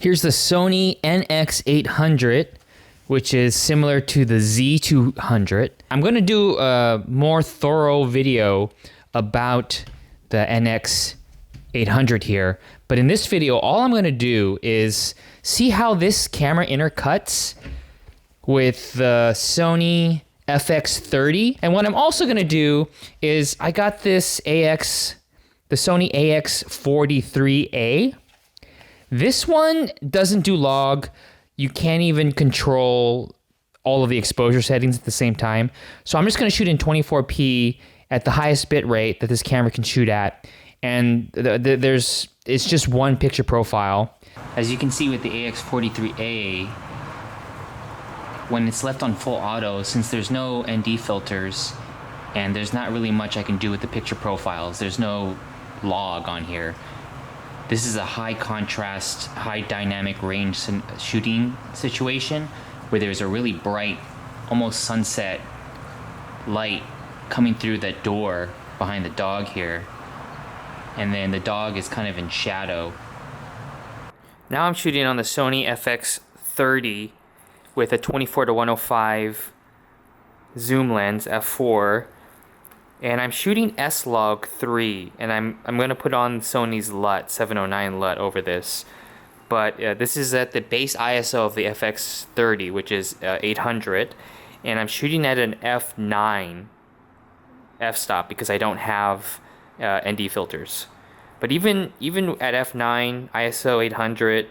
Here's the Sony NX800, which is similar to the Z200. I'm going to do a more thorough video about the NX800 here, but in this video, all I'm going to do is see how this camera intercuts with the Sony FX30. And what I'm also going to do is I got this the Sony AX43a. This one doesn't do log. You can't even control all of the exposure settings at the same time. So I'm just going to shoot in 24p at the highest bit rate that this camera can shoot at. And it's just one picture profile. As you can see with the AX43a, when it's left on full auto, since there's no ND filters and there's not really much I can do with the picture profiles, there's no log on here. This is a high contrast, high dynamic range shooting situation where there's a really bright, almost sunset light coming through that door behind the dog here. And then the dog is kind of in shadow. Now I'm shooting on the Sony FX30 with a 24-105 zoom lens, f4. And I'm shooting S-Log 3, and I'm going to put on Sony's LUT, 709 LUT over this. But this is at the base ISO of the FX30, which is 800. And I'm shooting at an f9 f-stop because I don't have ND filters. But even at f9, ISO 800,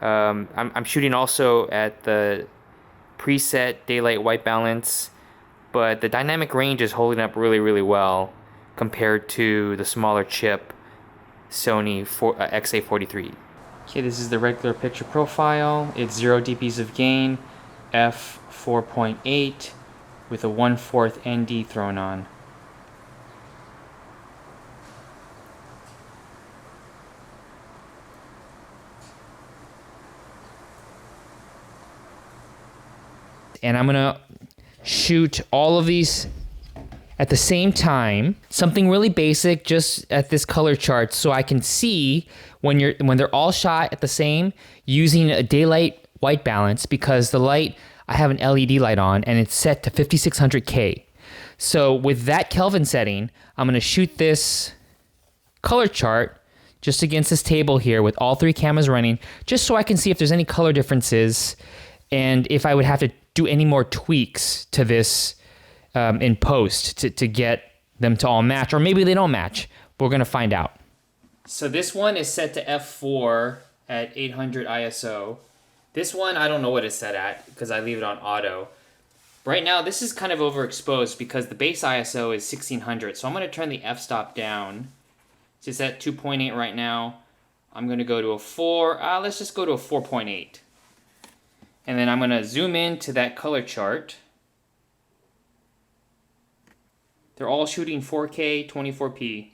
I'm shooting also at the preset daylight white balance. But the dynamic range is holding up really, really well compared to the smaller chip Sony XA43. Okay, this is the regular picture profile. It's 0 dBs of gain, f4.8 with a 1/4 ND thrown on. And I'm gonna shoot all of these at the same time, something really basic just at this color chart so I can see when they're all shot at the same using a daylight white balance, because the light, I have an LED light on and it's set to 5600K. So with that Kelvin setting, I'm gonna shoot this color chart just against this table here with all three cameras running, just so I can see if there's any color differences and if I would have to do any more tweaks to this in post to get them to all match, or maybe they don't match. We're gonna find out. So this one is set to f4 at 800 ISO. This one, I don't know what it's set at because I leave it on auto. Right now, this is kind of overexposed because the base ISO is 1600. So I'm gonna turn the f-stop down. It's at 2.8 right now. I'm gonna go to a 4, let's just go to a 4.8. And then I'm going to zoom in to that color chart. They're all shooting 4K 24p.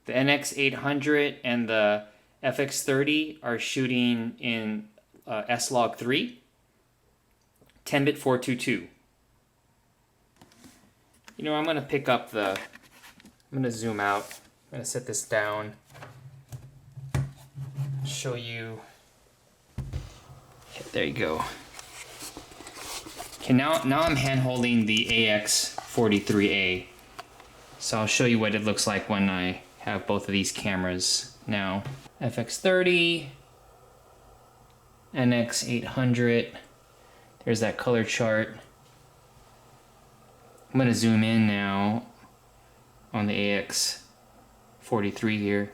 The NX800 and the FX30 are shooting in S-Log 3, 10-bit 422. You know, I'm going to pick up I'm going to zoom out. I'm going to set this down. Show you. There you go. Okay, now I'm hand holding the AX43a. So I'll show you what it looks like when I have both of these cameras now. FX30, NX800. There's that color chart. I'm gonna zoom in now on the AX43 here.